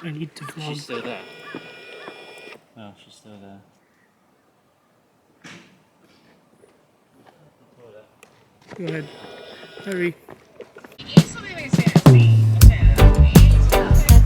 I need to vlog. She's still there. Oh, she's still there. Go ahead. Hurry. Eso debe ser así. O sea,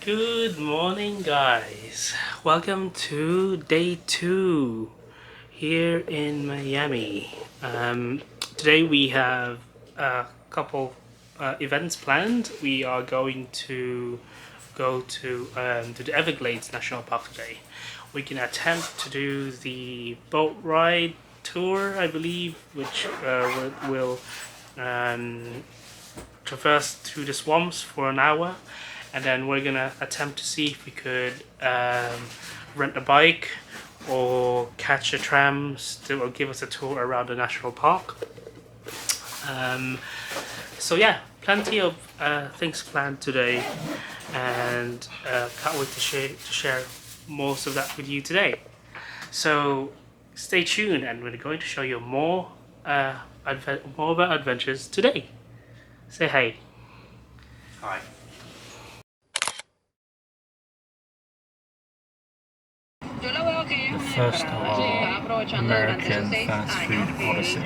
Good morning, guys. Welcome to day 2 here in Miami. Today we have a couple events planned. We are going to go to the Everglades National Park today. We can attempt to do the boat ride tour, I believe, which will traverse through the swamps for an hour. And then we're gonna attempt to see if we could rent a bike or catch a tram that will give us a tour around the national park. So yeah, plenty of things planned today, and can't wait to share most of that with you today. So stay tuned, and we're going to show you more of our adventures today. Say hi. Hi. The first of our American fast food odyssey.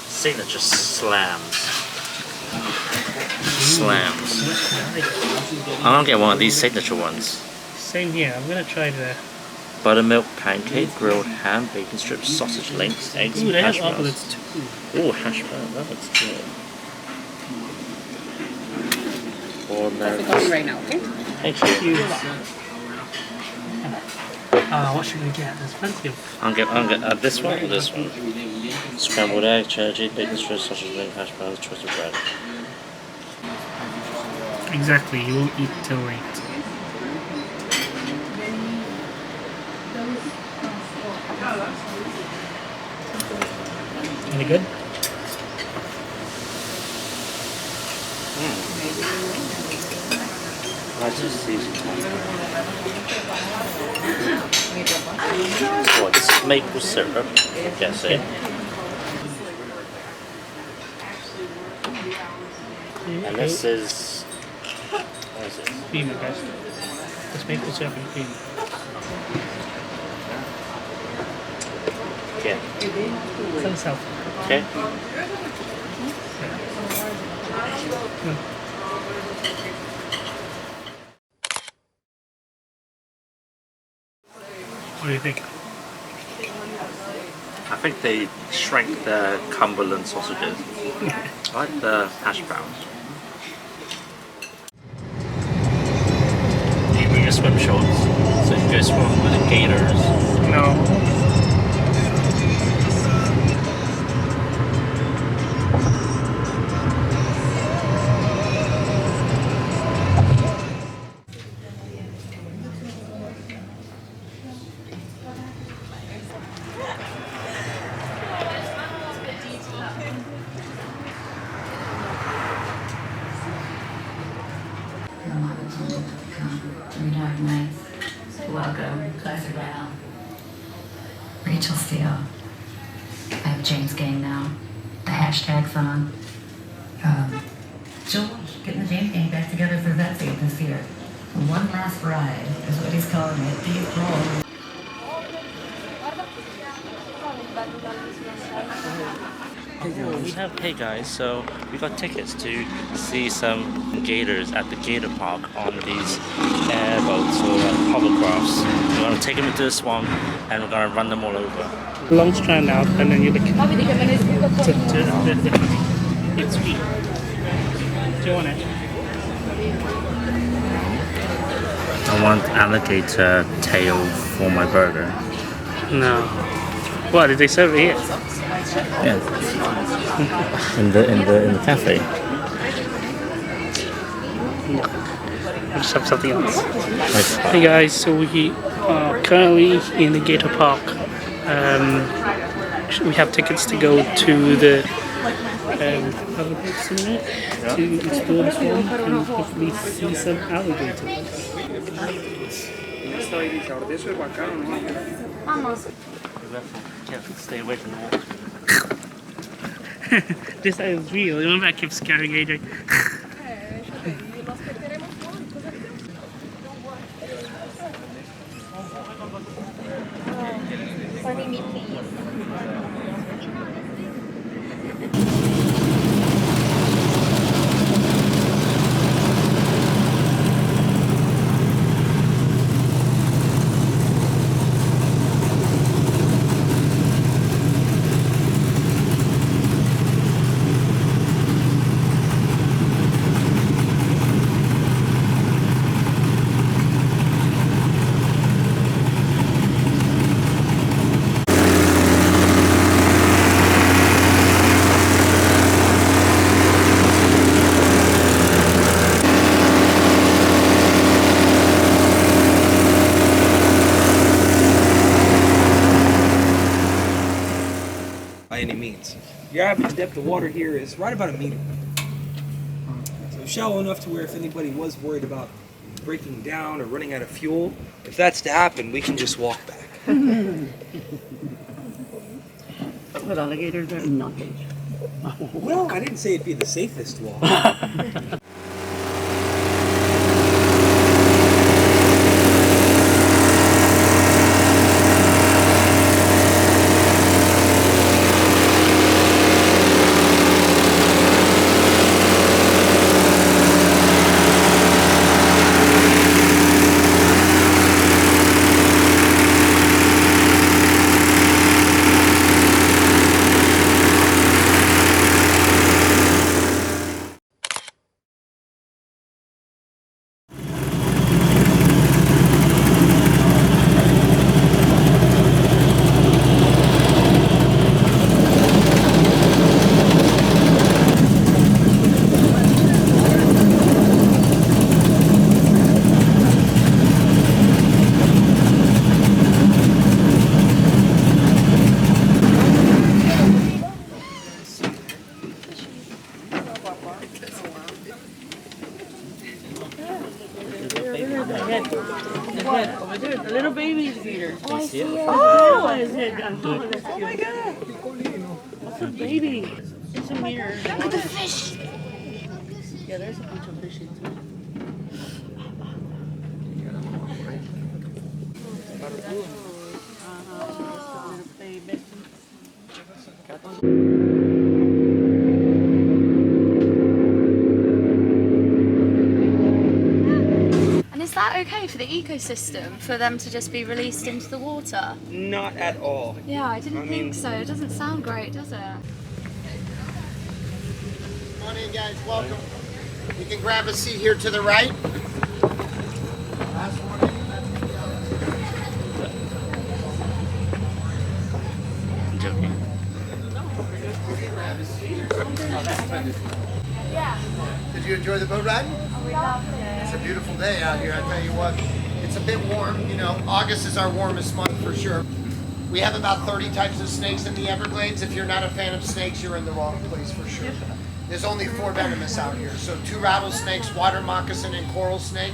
Signature slams. I don't get one of these signature ones. Same here. I'm gonna try the Buttermilk pancake, grilled ham, bacon strips, sausage links, eggs, Ooh, and they have hash browns. omelets too. Ooh, hash brown. That looks good. Or right now, okay? Thank you. What should we get? There's plenty of. I'll get this one or this one. Scrambled egg, cheddar cheese, bacon strips, sausage link, hash browns, twisted bread. Exactly, you won't eat till late. Any good? Nice and seasoned. What, this is maple syrup, I'm guessing. And this is... what is it? Cream, I guess. It's maple syrup and cream. Yeah. Some salt. Okay. What do you think? I think they shrank the Cumberland sausages. I like the hash browns. Do you bring your swim shorts? So you go swim with the Gators. No. Welcome, Classic Royale. Rachel Steele. I have James Gang now. The hashtag's on. Joel getting the James Gang back together for that date this year. One last ride is what he's calling it. Deep roll. Hey guys, so we got tickets to see some gators at the Gator Park on these airboats or hovercrafts. We're gonna take them into the swamp and we're gonna run them all over. Long strand out, and then you look. It's sweet. Do you want it? I want alligator tail for my burger. No. What did they serve it here? Yeah. In the cafe. No. We'll just have something else. Hey guys, so we are currently in the Gator Park. We have tickets to go to the to explore the swamp and hopefully see some alligators. Stay away from the water. This is real. Remember I kept scaring Gator. By any means. Your average depth of water here is right about 1 meter. So shallow enough to where if anybody was worried about breaking down or running out of fuel, if that's to happen, we can just walk back. But alligators are nothing. Well, I didn't say it'd be the safest walk. The little baby's here. Oh, I see it. Oh, is it? Oh my god. That's a baby. It's a mirror. Look at the fish. Yeah, there's a bunch of fish in too. And is that okay for the ecosystem for them to just be released into the water? Not at all. Yeah, I didn't think so. It doesn't sound great, does it? Come on in, guys. Welcome. You can grab a seat here to the right. I'm joking. Did you enjoy the boat ride? It's a beautiful day out here. I tell you what, it's a bit warm. You know, August is our warmest month for sure. We have about 30 types of snakes in the Everglades. If you're not a fan of snakes, you're in the wrong place for sure. There's only 4 venomous out here. So 2 rattlesnakes, water moccasin, and coral snake.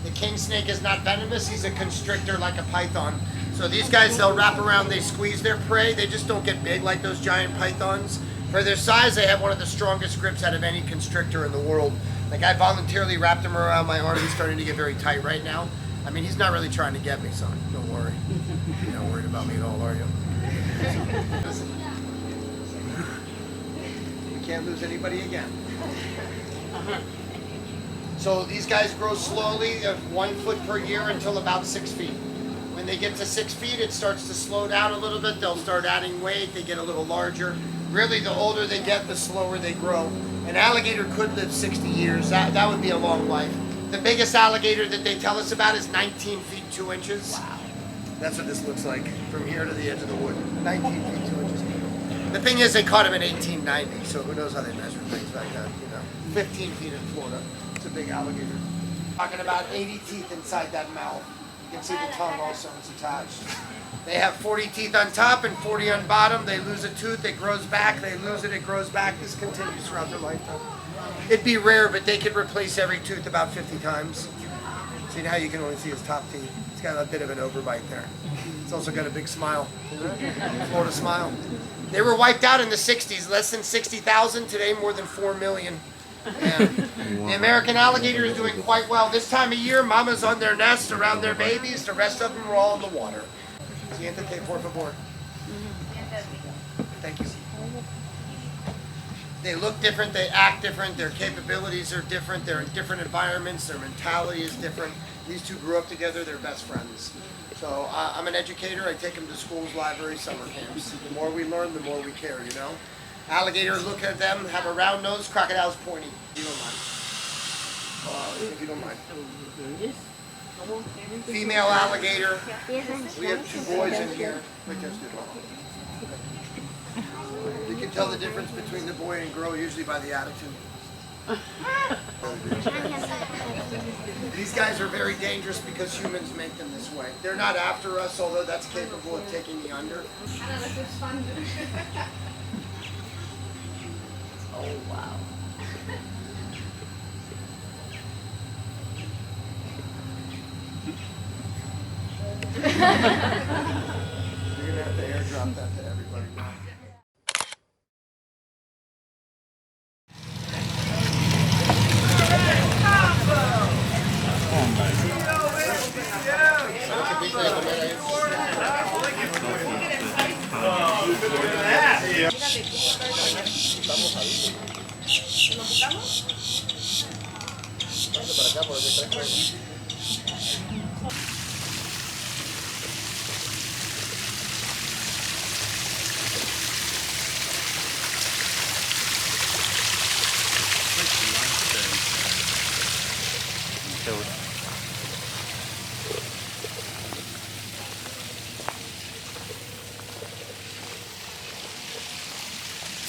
The king snake is not venomous. He's a constrictor like a python. So these guys, they'll wrap around, they squeeze their prey. They just don't get big like those giant pythons. For their size, they have one of the strongest grips out of any constrictor in the world. Like, I voluntarily wrapped him around my arm. He's starting to get very tight right now. I mean, he's not really trying to get me, son. Don't worry. You're not worried about me at all, are you? can't lose anybody again. So these guys grow slowly, 1 foot per year until about 6 feet. When they get to 6 feet, it starts to slow down a little bit. They'll start adding weight. They get a little larger. Really, the older they get, the slower they grow. An alligator could live 60 years. That would be a long life. The biggest alligator that they tell us about is 19 feet 2 inches. Wow. That's what this looks like from here to the edge of the wood. 19 feet 2 inches. The thing is, they caught him in 1890, so who knows how they measured things back then, you know. 15 feet in Florida. It's a big alligator. Talking about 80 teeth inside that mouth. You can see the tongue also is attached. They have 40 teeth on top and 40 on bottom. They lose a tooth, it grows back. They lose it, it grows back. This continues throughout their lifetime. It'd be rare, but they could replace every tooth about 50 times. See now you can only see his top teeth. It's got a bit of an overbite there. It's also got a big smile. Florida smile. They were wiped out in the 60s, less than 60,000. Today, more than 4 million. And the American alligator is doing quite well. This time of year, mama's on their nest around their babies. The rest of them are all in the water. Siéntate, por favor. Thank you. They look different, they act different, their capabilities are different, they're in different environments, their mentality is different. These two grew up together, they're best friends. So I'm an educator, I take them to schools, libraries, summer camps. The more we learn, the more we care, you know? Alligators, look at them, have a round nose, crocodiles pointy. If you don't mind. If you don't mind. Female alligator. We have 2 boys in here. You can tell the difference between the boy and girl usually by the attitude. These guys are very dangerous because humans make them this way. They're not after us, although that's capable of taking me under. Oh, wow. You're going to have to airdrop that to everybody now.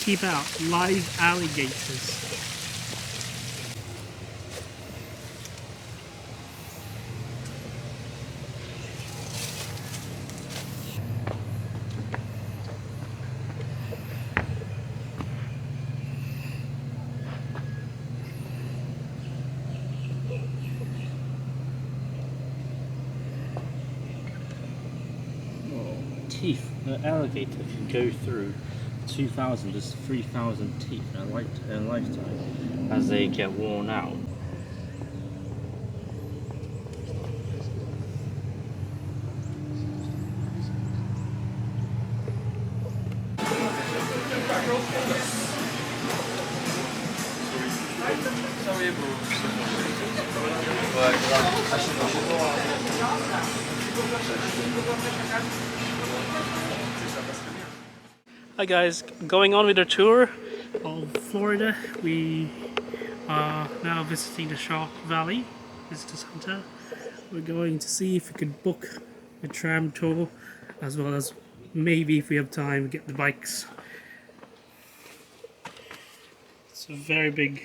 Keep out live alligators. Teeth. The alligator can go through 2,000 to 3,000 teeth in a lifetime as they get worn out. Hi guys, going on with our tour of Florida. We are now visiting the Shark Valley Visitor Center. We're going to see if we could book a tram tour, as well as maybe if we have time get the bikes. It's a very big,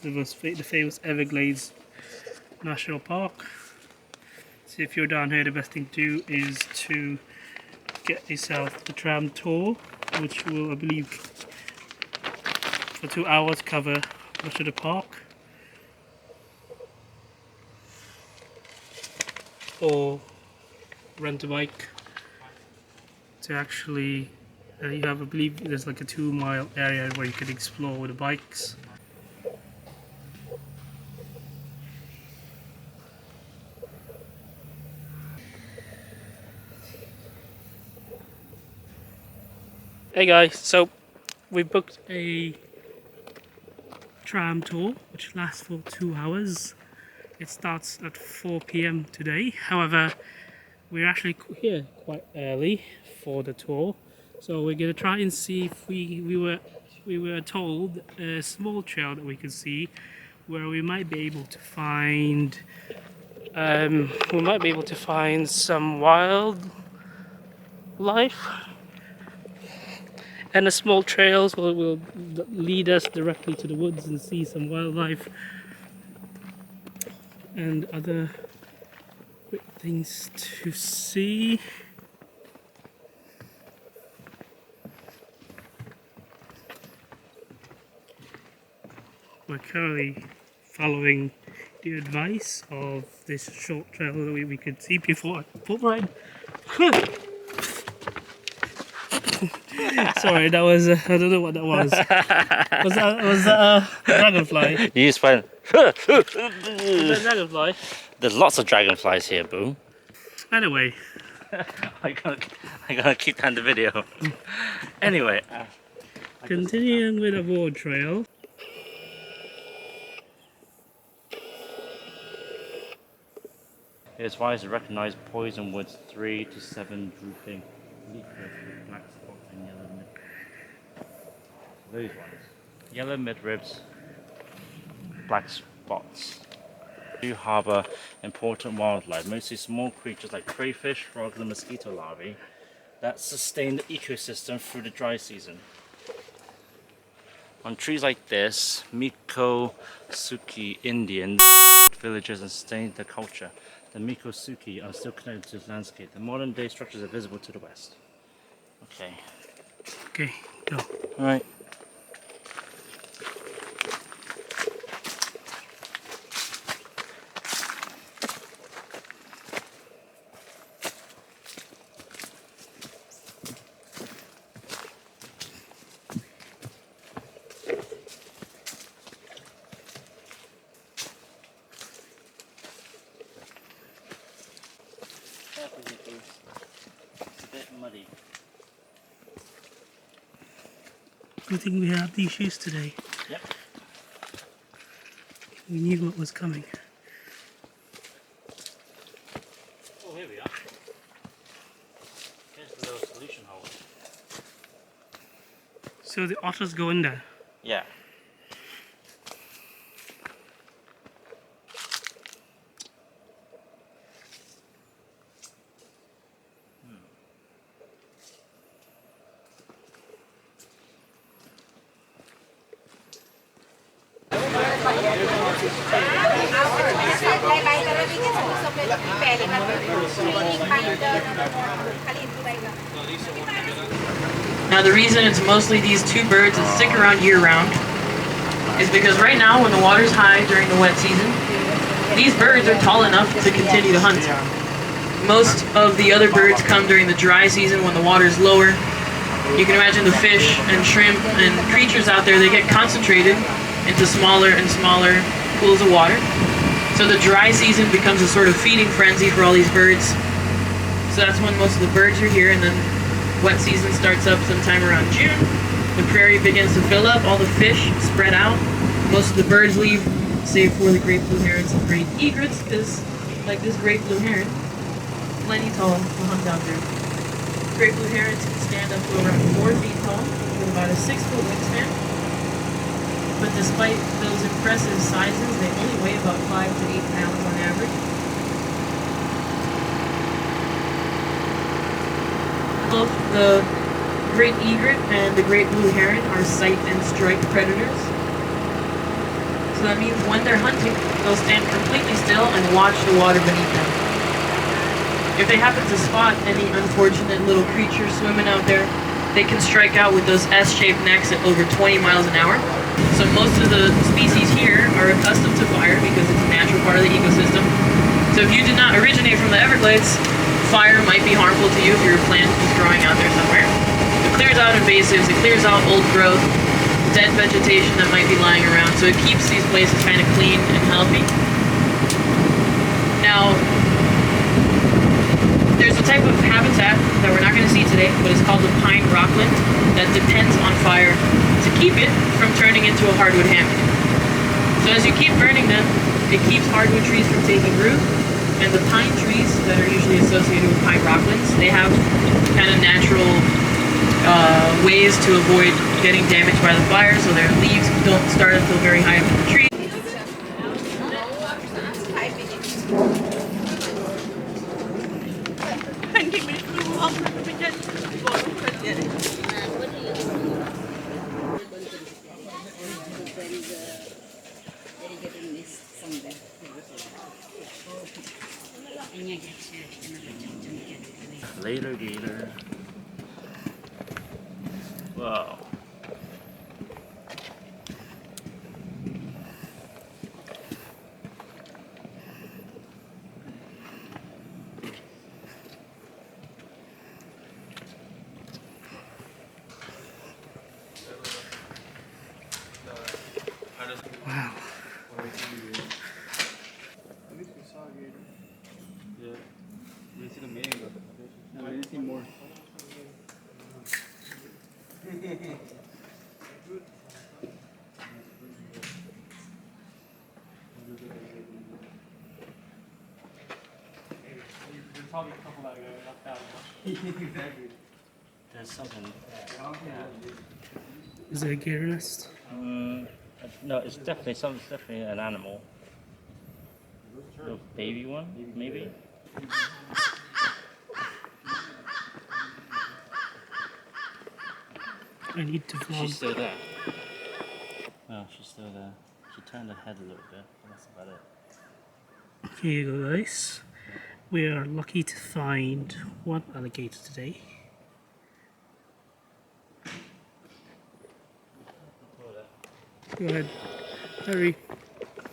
the famous Everglades National Park. So if you're down here, the best thing to do is to get yourself the tram tour, which will, I believe, for 2 hours cover much of the park. Or rent a bike to actually, you have, I believe there's like a 2-mile area where you can explore with the bikes. Hey guys, so we booked a tram tour which lasts for 2 hours. It starts at 4 p.m. today. However, we're actually here quite early for the tour, so we're gonna try and see if we were told a small trail that we could see where we might be able to find some wildlife, and the small trails will lead us directly to the woods and see some wildlife and other great things to see. We're currently following the advice of this short trail that we could see before foot ride. Sorry, that was I don't know what that was. Was that a dragonfly? You just went. Was that a dragonfly? There's lots of dragonflies here, Boo. Anyway, I gotta keep down the video. Anyway, continuing with a board trail. it is wise to recognize poison woods 3 to 7 drooping leaflets with black spots and yellow mid. Those ones. Yellow midribs, black spots. Do harbour important wildlife, mostly small creatures like crayfish, frogs and mosquito larvae that sustain the ecosystem through the dry season. On trees like this, Mikosuke Indian villages and sustain the culture. The Mikosuke are still connected to the landscape. The modern day structures are visible to the west. Okay. Okay, go. Alright. It's a bit muddy. Good thing we have these shoes today. Yep. We knew what was coming. Oh, here we are. Here's the little solution hole. So the otters go in there. Yeah. Now the reason it's mostly these two birds that stick around year-round is because right now when the water's high during the wet season, these birds are tall enough to continue to hunt. Most of the other birds come during the dry season when the water's lower. You can imagine the fish and shrimp and creatures out there, they get concentrated into smaller and smaller pools of water. So the dry season becomes a sort of feeding frenzy for all these birds. So that's when most of the birds are here, and then wet season starts up sometime around June. The prairie begins to fill up, all the fish spread out. Most of the birds leave, save for the great blue herons and great egrets, because like this great blue heron, plenty tall to hunt out there. Great blue herons can stand up to around 4 feet tall with about a 6-foot wingspan. But despite those impressive sizes, they only weigh about 5 to 8 pounds on average. Both the great egret and the great blue heron are sight and strike predators. So that means when they're hunting, they'll stand completely still and watch the water beneath them. If they happen to spot any unfortunate little creature swimming out there, they can strike out with those S-shaped necks at over 20 miles an hour. So most of the species here are accustomed to fire because it's a natural part of the ecosystem. So if you did not originate from the Everglades, fire might be harmful to you if your plant is growing out there somewhere. It clears out invasives, it clears out old growth, dead vegetation that might be lying around, so it keeps these places kind of clean and healthy. Now, there's a type of habitat that we're not going to see today, but it's called the pine rockland that depends on fire keep it from turning into a hardwood hammock. So as you keep burning them, it keeps hardwood trees from taking root, and the pine trees that are usually associated with pine rocklands, they have kind of natural ways to avoid getting damaged by the fire, so their leaves don't start until very high up in the tree. Later, Gator. Wow. Wow. There's something. Is it a gator nest? No, it's definitely an animal. A baby one, maybe. I need to vlog. She's still there. Oh, she's still there. She turned her head a little bit, but that's about it. Here you go, guys. We are lucky to find one alligator today. Go ahead, hurry.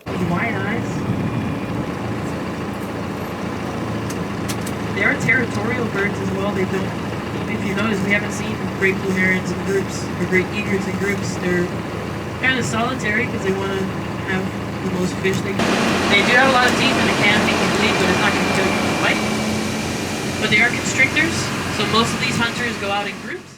Wide eyes. They are territorial birds as well. They don't. If you notice, we haven't seen great planarians in groups or great egrets in groups. They're kind of solitary because they want to have the most fish they can. They do have a lot of teeth and they can make you bleed, but it's not going to kill you with a bite. But they are constrictors, so most of these hunters go out in groups.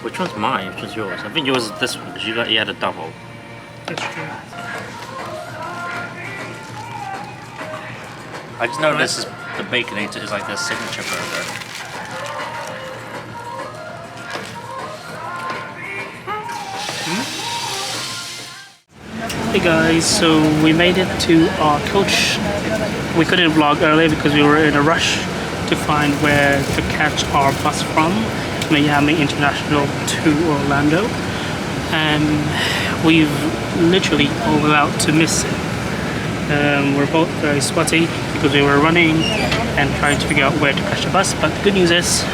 Which one's mine? Which one's yours? I think yours is this one because you had a double. That's true. I just know this is the Baconator is like their signature burger. Hey guys, so we made it to our coach. We couldn't vlog earlier because we were in a rush to find where to catch our bus from Miami International to Orlando, and we've literally all about to miss it. We're both very sweaty because we were running and trying to figure out where to catch the bus, but the good news is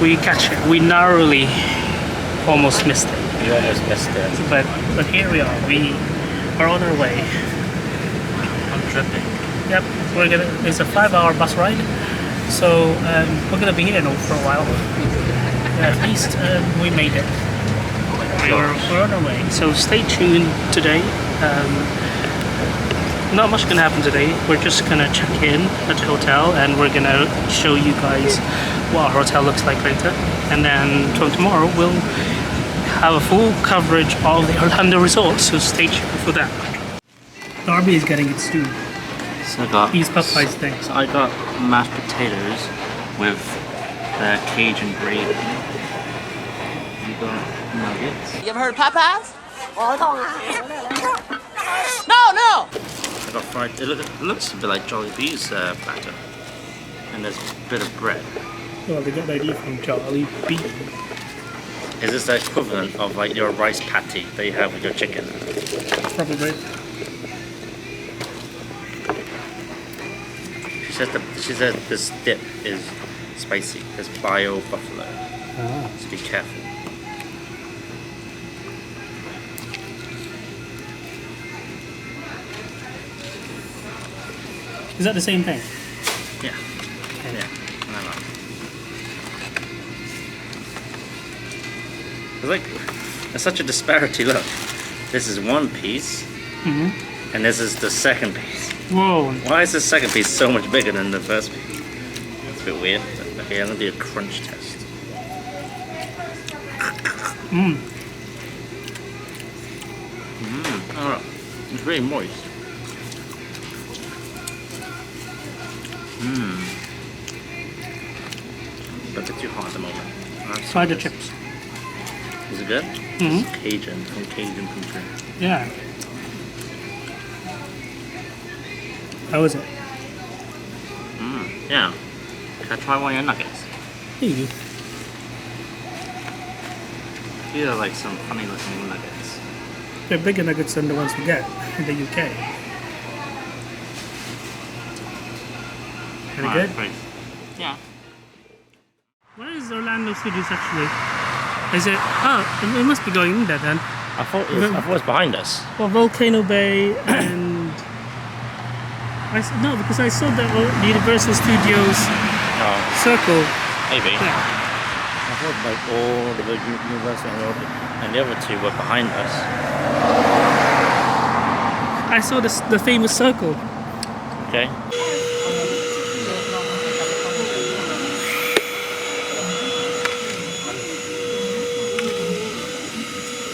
we catch it. We narrowly almost missed it. You almost missed it. But here we are. We are on our way. I'm tripping. Yep, it's a 5-hour bus ride, so we're gonna be here for a while. At least we made it. We're on our way. So stay tuned today. Not much gonna happen today. We're just gonna check in at the hotel and we're gonna show you guys what our hotel looks like later. And then from tomorrow we'll have a full coverage of the Orlando resort. So stay tuned for that. Darby is getting its stew. So I got These Popeyes things. So I got mashed potatoes with the Cajun gravy. You got nuggets. You ever heard of Popeyes? No! I got fried. It looks a bit like Jollibee's batter. And there's a bit of bread. Well, they got the idea from Jollibee. Is this the equivalent of like your rice patty that you have with your chicken? Probably. She said this dip is spicy. It's bio buffalo. Ah. So be careful. Is that the same thing? Yeah. Okay. Yeah. No. It's like, there's such a disparity. Look, this is one piece, and this is the second piece. Whoa. Why is the second piece so much bigger than the first piece? It's a bit weird. Okay, I'm gonna do a crunch test. Oh, it's very moist. But a bit too hot at the moment. Try the chips. Is it good? It's Cajun, from Cajun country. Yeah. How is it? Yeah. Can I try one of your nuggets? Here you go. These are like some funny looking nuggets. They're bigger nuggets than the ones we get in the UK. Any good? Great. Yeah. Where is Orlando Studios actually? Is it? Oh, it must be going in there then. I thought it was behind us. Well, Volcano Bay and no, because I saw the Universal Studios circle. Maybe. Yeah. I thought like all the Universal and the other two were behind us. I saw the famous circle. Okay.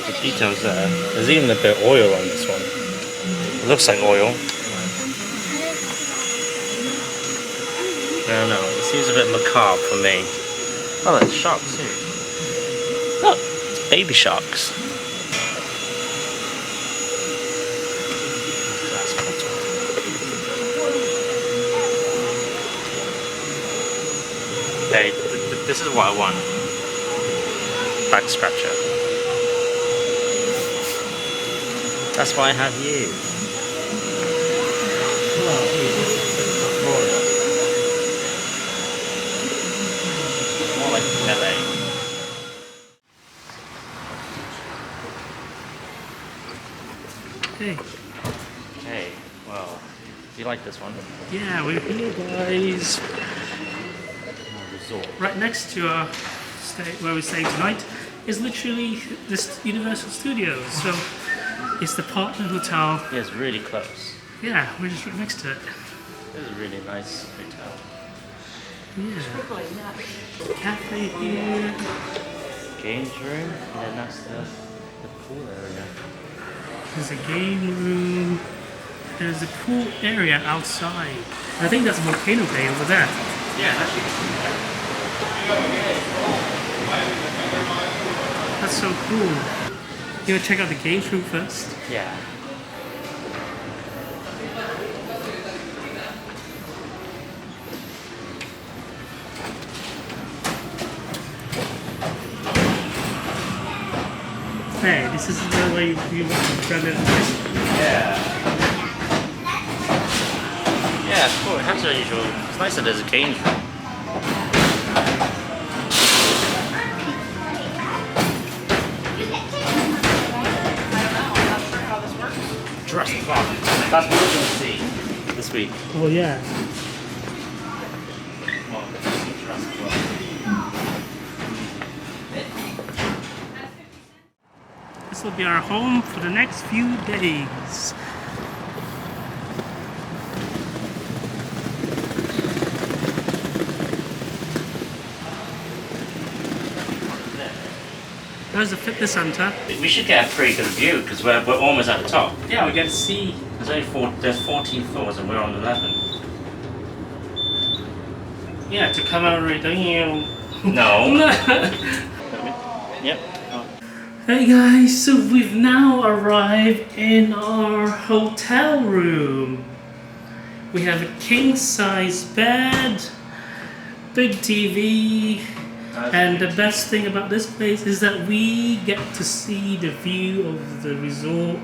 The details there. There's even a bit of oil on this one. It looks like oil. I don't know. It seems a bit macabre for me. Oh, there's sharks too. Look, it's baby sharks. Okay, this is what I want. Back scratcher. That's why I have you. More like LA. Hey. Okay, well, do you like this one? Yeah, we're here, guys. Resort. Right next to our where we're staying tonight is literally this Universal Studios. So it's the partner hotel. Yeah, it's really close. Yeah, we're just right next to it. This is a really nice hotel. Yeah. Cafe here. Games room, and then that's the pool area. There's a game room. There's a pool area outside. I think that's Volcano Bay over there. Yeah, actually. That's so cool. You wanna check out the games room first? Yeah. Hey, this is the way you want to run it. Yeah. Yeah, it's cool. It has the usual. It's nice that there's a games room. Jurassic Park. That's what we're going to see this week. Oh yeah. Well, Jurassic Park. This will be our home for the next few days. There's a fitness center. We should get a pretty good view because we're almost at the top. Yeah, we get to see. There's 14 floors and we're on 11. Yeah, to come out right down. No. Yep. Hey guys, so we've now arrived in our hotel room. We have a king size bed, big TV, and the best thing about this place is that we get to see the view of the resort,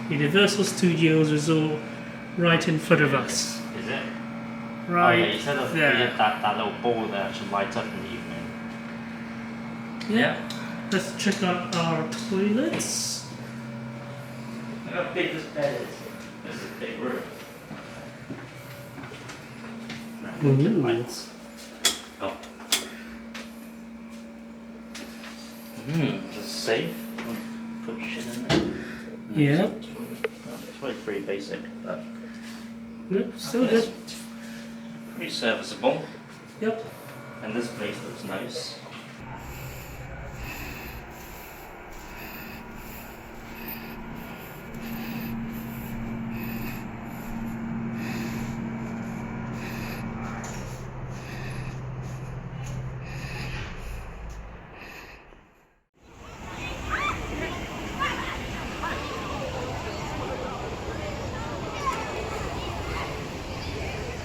Universal Studios Resort, right in front of us. Is it? Right Oh, yeah, you said there. that little ball there should light up in the evening. Yeah. Let's check out our toilets. Look how big this bed is. This is a big room. Ooh. Lights. Oh. There's safe. Put shit in there. Yeah. It's probably pretty basic, but Yep, still good. pretty serviceable. Yep. And this place looks nice.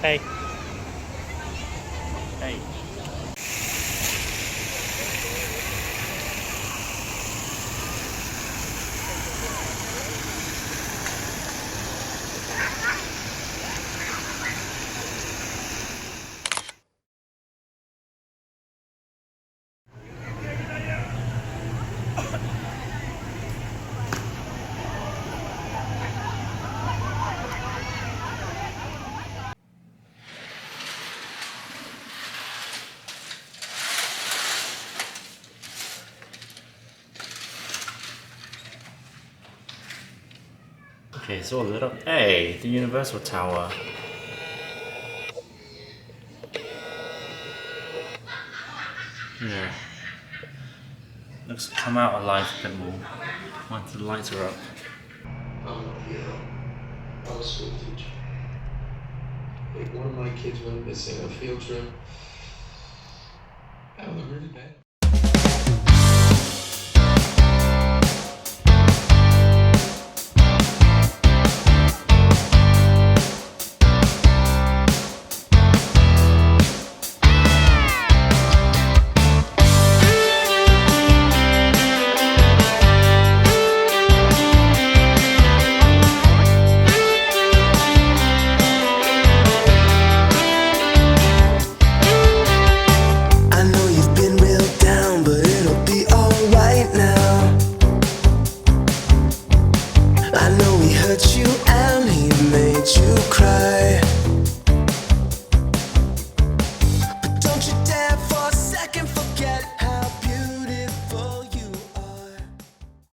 Hey. Hey. Okay, it's all lit up. Hey, the Universal Tower. Yeah. Looks come out alive a bit more once the lights are up. I'm a hero. I'm a school teacher. Like one of my kids went missing on a field trip. I was really bad.